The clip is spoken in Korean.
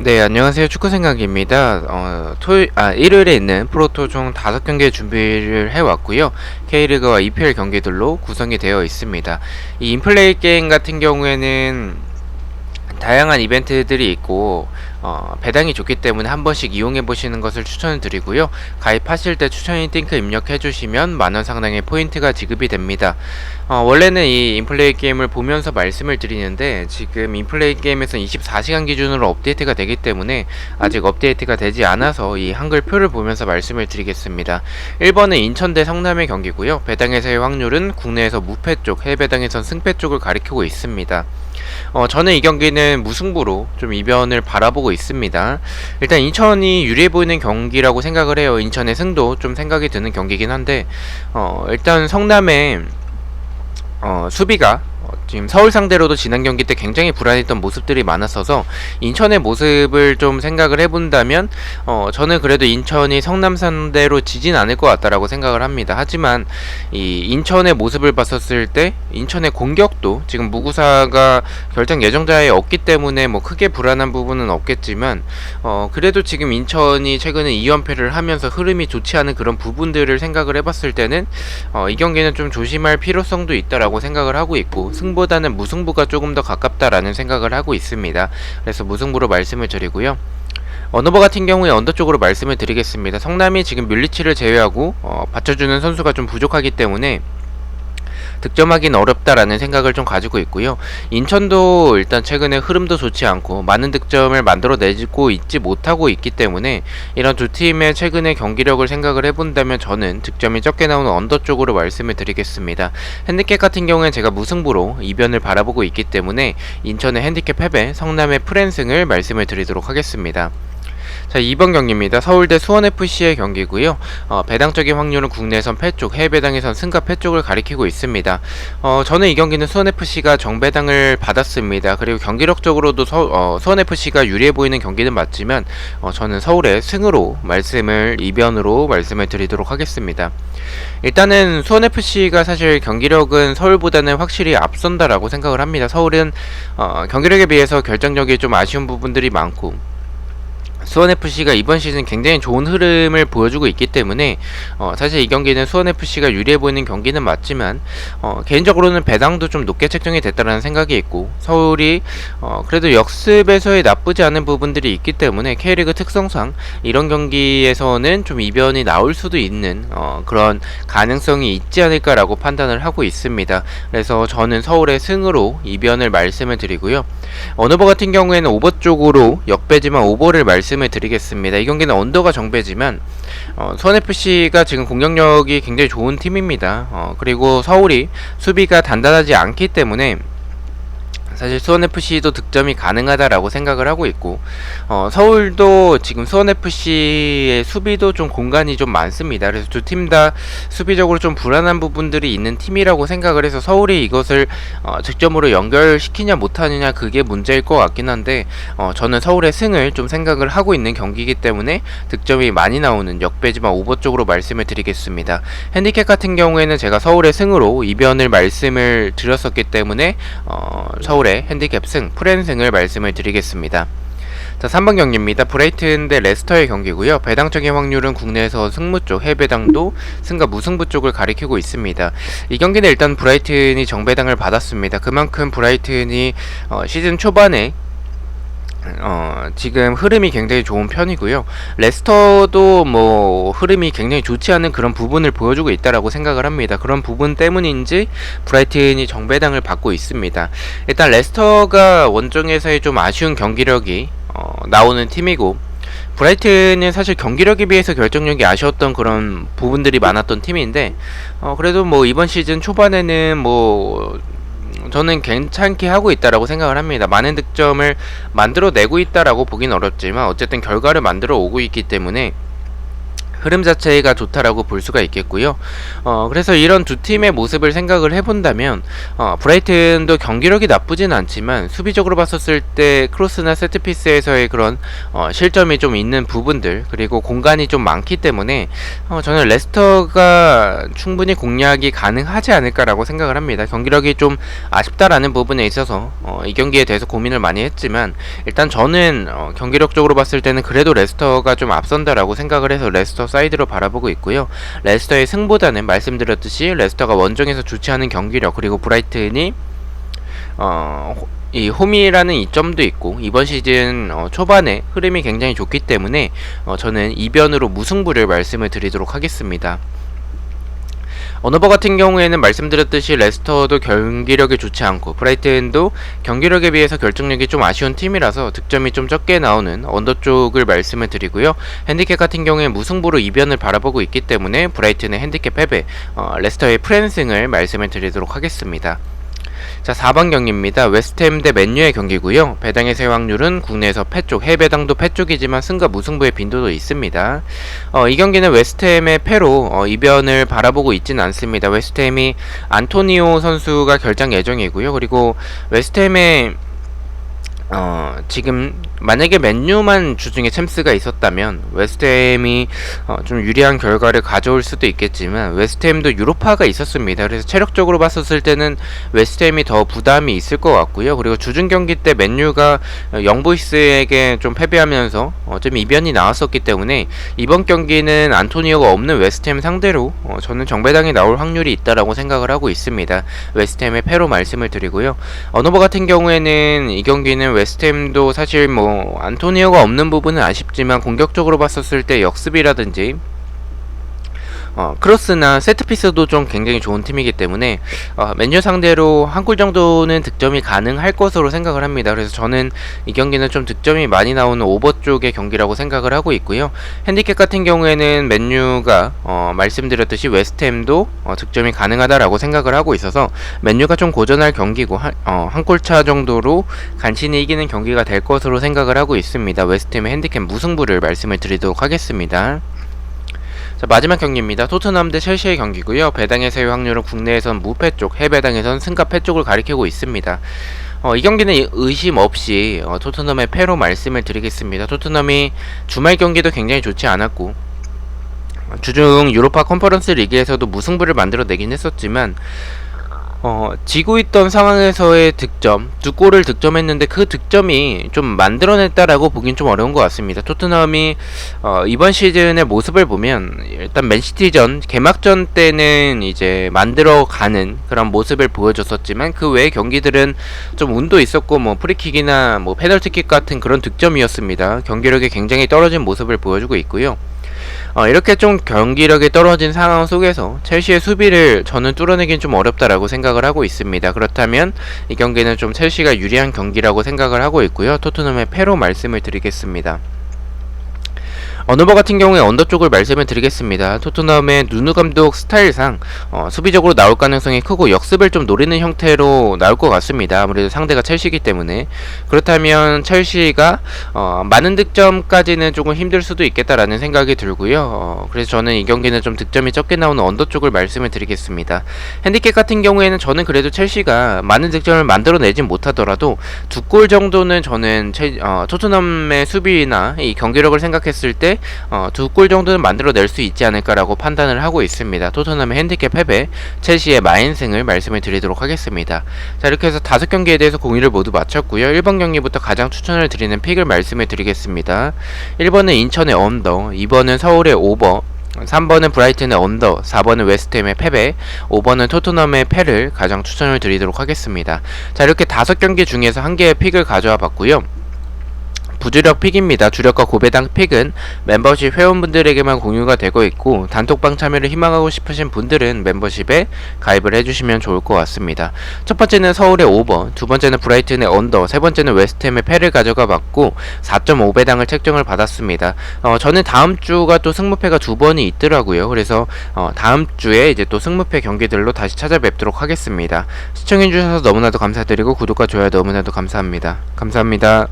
네, 안녕하세요. 축구생각입니다. 일요일에 있는 프로토 총 5경기 준비를 해왔고요. K리그와 EPL 경기들로 구성이 되어 있습니다. 이 인플레이 게임 같은 경우에는 다양한 이벤트들이 있고 배당이 좋기 때문에 한 번씩 이용해 보시는 것을 추천을 드리고요. 가입하실 때 추천인 링크 입력해 주시면 만원 상당의 포인트가 지급이 됩니다. 원래는 이 인플레이 게임을 보면서 말씀을 드리는데 지금 인플레이 게임에서 24시간 기준으로 업데이트가 되기 때문에 아직 업데이트가 되지 않아서 이 한글표를 보면서 말씀을 드리겠습니다. 1번은 인천 대 성남의 경기고요. 배당에서의 확률은 국내에서 무패 쪽, 해외 배당에선 승패 쪽을 가리키고 있습니다. 저는 이 경기는 무승부로 좀 이변을 바라보고 있습니다. 일단 인천이 유리해 보이는 경기라고 생각을 해요. 인천의 승도 좀 생각이 드는 경기긴 한데 일단 성남의 수비가 지금 서울 상대로도 지난 경기 때 굉장히 불안했던 모습들이 많았어서 인천의 모습을 좀 생각을 해본다면 저는 그래도 인천이 성남 상대로 지진 않을 것 같다라고 생각을 합니다. 하지만 이 인천의 모습을 봤었을 때 인천의 공격도 지금 무구사가 결정 예정자에 없기 때문에 뭐 크게 불안한 부분은 없겠지만 그래도 지금 인천이 최근에 2연패를 하면서 흐름이 좋지 않은 그런 부분들을 생각을 해봤을 때는 이 경기는 좀 조심할 필요성도 있다라고 생각을 하고 있고 승보다는 무승부가 조금 더 가깝다라는 생각을 하고 있습니다. 그래서 무승부로 말씀을 드리고요. 언어버 같은 경우에 언더 쪽으로 말씀을 드리겠습니다. 성남이 지금 뮬리치를 제외하고 받쳐주는 선수가 좀 부족하기 때문에 득점하기는 어렵다라는 생각을 좀 가지고 있고요. 인천도 일단 최근에 흐름도 좋지 않고 많은 득점을 만들어내고 있지 못하고 있기 때문에 이런 두 팀의 최근의 경기력을 생각을 해본다면 저는 득점이 적게 나오는 언더 쪽으로 말씀을 드리겠습니다. 핸디캡 같은 경우에 제가 무승부로 이변을 바라보고 있기 때문에 인천의 핸디캡 패배, 성남의 프랜승을 말씀을 드리도록 하겠습니다. 자, 2번 경기입니다. 서울대 수원FC의 경기고요. 배당적인 확률은 국내에선 패쪽, 해외 배당에선 승과 패쪽을 가리키고 있습니다. 저는 이 경기는 수원FC가 정배당을 받았습니다. 그리고 경기력적으로도 수원FC가 유리해 보이는 경기는 맞지만 저는 서울의 승으로 이변으로 말씀을 드리도록 하겠습니다. 일단은 수원FC가 사실 경기력은 서울보다는 확실히 앞선다라고 생각을 합니다. 서울은 경기력에 비해서 결정력이 좀 아쉬운 부분들이 많고 수원FC가 이번 시즌 굉장히 좋은 흐름을 보여주고 있기 때문에 사실 이 경기는 수원FC가 유리해 보이는 경기는 맞지만 개인적으로는 배당도 좀 높게 책정이 됐다는 생각이 있고 서울이 그래도 역습에서의 나쁘지 않은 부분들이 있기 때문에 K리그 특성상 이런 경기에서는 좀 이변이 나올 수도 있는 그런 가능성이 있지 않을까라고 판단을 하고 있습니다. 그래서 저는 서울의 승으로 이변을 말씀을 드리고요. 언어버 같은 경우에는 오버 쪽으로 역배지만 오버를 말씀을 드리겠습니다. 이 경기는 언더가 정배지만 수원FC가 지금 공격력이 굉장히 좋은 팀입니다. 그리고 서울이 수비가 단단하지 않기 때문에 사실 수원FC도 득점이 가능하다라고 생각을 하고 있고 서울도 지금 수원FC의 수비도 좀 공간이 좀 많습니다. 그래서 두 팀 다 수비적으로 좀 불안한 부분들이 있는 팀이라고 생각을 해서 서울이 이것을 득점으로 연결시키냐 못하느냐 그게 문제일 것 같긴 한데 저는 서울의 승을 좀 생각을 하고 있는 경기이기 때문에 득점이 많이 나오는 역배지만 오버 쪽으로 말씀을 드리겠습니다. 핸디캡 같은 경우에는 제가 서울의 승으로 이변을 말씀을 드렸었기 때문에 서울의 핸디캡 승, 프랜승을 말씀을 드리겠습니다. 자, 3번 경기입니다. 브라이튼 대 레스터의 경기고요. 배당적인 확률은 국내에서 승무 쪽, 해외 배당도 승과 무승부 쪽을 가리키고 있습니다. 이 경기는 일단 브라이튼이 정배당을 받았습니다. 그만큼 브라이튼이 시즌 초반에 지금 흐름이 굉장히 좋은 편이고요. 레스터도 뭐 흐름이 굉장히 좋지 않은 그런 부분을 보여주고 있다라고 생각을 합니다. 그런 부분 때문인지 브라이튼이 정배당을 받고 있습니다. 일단 레스터가 원정에서의 좀 아쉬운 경기력이 나오는 팀이고 브라이튼은 사실 경기력에 비해서 결정력이 아쉬웠던 그런 부분들이 많았던 팀인데 그래도 뭐 이번 시즌 초반에는 뭐 저는 괜찮게 하고 있다라고 생각을 합니다. 많은 득점을 만들어내고 있다라고 보긴 어렵지만 어쨌든 결과를 만들어 오고 있기 때문에 흐름 자체가 좋다라고 볼 수가 있겠고요. 그래서 이런 두 팀의 모습을 생각을 해본다면 브라이튼도 경기력이 나쁘진 않지만 수비적으로 봤었을 때 크로스나 세트피스에서의 그런 실점이 좀 있는 부분들, 그리고 공간이 좀 많기 때문에 저는 레스터가 충분히 공략이 가능하지 않을까라고 생각을 합니다. 경기력이 좀 아쉽다라는 부분에 있어서 이 경기에 대해서 고민을 많이 했지만, 일단 저는 경기력적으로 봤을 때는 그래도 레스터가 좀 앞선다라고 생각을 해서 레스터 사이드로 바라보고 있고요. 레스터의 승보다는 말씀드렸듯이 레스터가 원정에서 좋지 않은 경기력, 그리고 브라이튼이 이 홈이라는 이점도 있고 이번 시즌 초반에 흐름이 굉장히 좋기 때문에 저는 이변으로 무승부를 말씀을 드리도록 하겠습니다. 언어버 같은 경우에는 말씀드렸듯이 레스터도 경기력이 좋지 않고 브라이튼도 경기력에 비해서 결정력이 좀 아쉬운 팀이라서 득점이 좀 적게 나오는 언더 쪽을 말씀을 드리고요. 핸디캡 같은 경우에 무승부로 이변을 바라보고 있기 때문에 브라이튼의 핸디캡 패배, 레스터의 프랜승을 말씀을 드리도록 하겠습니다. 자, 4번 경기입니다. 웨스트햄 대 맨유의 경기고요. 배당의 세확률은 국내에서 패쪽, 해외 배당도 패쪽이지만 승과 무승부의 빈도도 있습니다. 이 경기는 웨스트햄의 패로 이변을 바라보고 있지는 않습니다. 웨스트햄이 안토니오 선수가 결장 예정이고요. 그리고 웨스트햄의 지금 만약에 맨유만 주중에 챔스가 있었다면 웨스트햄이 좀 유리한 결과를 가져올 수도 있겠지만 웨스트햄도 유로파가 있었습니다. 그래서 체력적으로 봤었을 때는 웨스트햄이 더 부담이 있을 것 같고요. 그리고 주중 경기 때 맨유가 영보이스에게 좀 패배하면서 좀 이변이 나왔었기 때문에 이번 경기는 안토니오가 없는 웨스트햄 상대로 저는 정배당이 나올 확률이 있다라고 생각을 하고 있습니다. 웨스트햄의 패로 말씀을 드리고요. 언어버 같은 경우에는 이 경기는 웨스트햄도 사실 안토니오가 없는 부분은 아쉽지만 공격적으로 봤었을 때 역습이라든지 크로스나 세트피스도 좀 굉장히 좋은 팀이기 때문에 맨유 상대로 한 골 정도는 득점이 가능할 것으로 생각을 합니다. 그래서 저는 이 경기는 좀 득점이 많이 나오는 오버 쪽의 경기라고 생각을 하고 있고요. 핸디캡 같은 경우에는 맨유가 말씀드렸듯이 웨스트햄도 득점이 가능하다라고 생각을 하고 있어서 맨유가 좀 고전할 경기고 한 골차 정도로 간신히 이기는 경기가 될 것으로 생각을 하고 있습니다. 웨스트햄의 핸디캡 무승부를 말씀을 드리도록 하겠습니다. 자, 마지막 경기입니다. 토트넘 대 첼시의 경기고요. 배당의 세유 확률은 국내에선 무패 쪽, 해배당에선 승가 패 쪽을 가리키고 있습니다. 이 경기는 의심 없이 토트넘의 패로 말씀을 드리겠습니다. 토트넘이 주말 경기도 굉장히 좋지 않았고 주중 유로파 컨퍼런스 리그에서도 무승부를 만들어내긴 했었지만 지고 있던 상황에서의 득점, 두 골을 득점했는데 그 득점이 좀 만들어냈다라고 보긴 좀 어려운 것 같습니다. 토트넘이 이번 시즌의 모습을 보면 일단 맨시티전 개막전 때는 이제 만들어가는 그런 모습을 보여줬었지만 그 외의 경기들은 좀 운도 있었고 프리킥이나 페널티킥 같은 그런 득점이었습니다. 경기력이 굉장히 떨어진 모습을 보여주고 있고요. 이렇게 좀 경기력이 떨어진 상황 속에서 첼시의 수비를 저는 뚫어내긴 좀 어렵다라고 생각을 하고 있습니다. 그렇다면 이 경기는 좀 첼시가 유리한 경기라고 생각을 하고 있고요. 토트넘의 패로 말씀을 드리겠습니다. 언어버 같은 경우에 언더 쪽을 말씀을 드리겠습니다. 토트넘의 누누 감독 스타일상 수비적으로 나올 가능성이 크고 역습을 좀 노리는 형태로 나올 것 같습니다. 아무래도 상대가 첼시이기 때문에. 그렇다면 첼시가 많은 득점까지는 조금 힘들 수도 있겠다라는 생각이 들고요. 그래서 저는 이 경기는 좀 득점이 적게 나오는 언더 쪽을 말씀을 드리겠습니다. 핸디캡 같은 경우에는 저는 그래도 첼시가 많은 득점을 만들어내진 못하더라도 두 골 정도는 저는 토트넘의 수비나 이 경기력을 생각했을 때 두 골 정도는 만들어낼 수 있지 않을까라고 판단을 하고 있습니다. 토트넘의 핸디캡 패배, 첼시의 마인승을 말씀을 드리도록 하겠습니다. 자, 이렇게 해서 5경기에 대해서 공유를 모두 마쳤고요. 1번 경기부터 가장 추천을 드리는 픽을 말씀을 드리겠습니다. 1번은 인천의 언더, 2번은 서울의 오버, 3번은 브라이튼의 언더, 4번은 웨스트햄의 패배, 5번은 토트넘의 패를 가장 추천을 드리도록 하겠습니다. 자, 이렇게 5경기 중에서 한 개의 픽을 가져와 봤고요. 부주력 픽입니다. 주력과 고배당 픽은 멤버십 회원분들에게만 공유가 되고 있고 단톡방 참여를 희망하고 싶으신 분들은 멤버십에 가입을 해주시면 좋을 것 같습니다. 첫 번째는 서울의 오버, 두 번째는 브라이튼의 언더, 세 번째는 웨스트햄의 패를 가져가 봤고 4.5배당을 책정을 받았습니다. 저는 다음 주가 또 승무패가 두 번이 있더라고요. 그래서 다음 주에 이제 또 승무패 경기들로 다시 찾아뵙도록 하겠습니다. 시청해주셔서 너무나도 감사드리고 구독과 좋아요 너무나도 감사합니다. 감사합니다.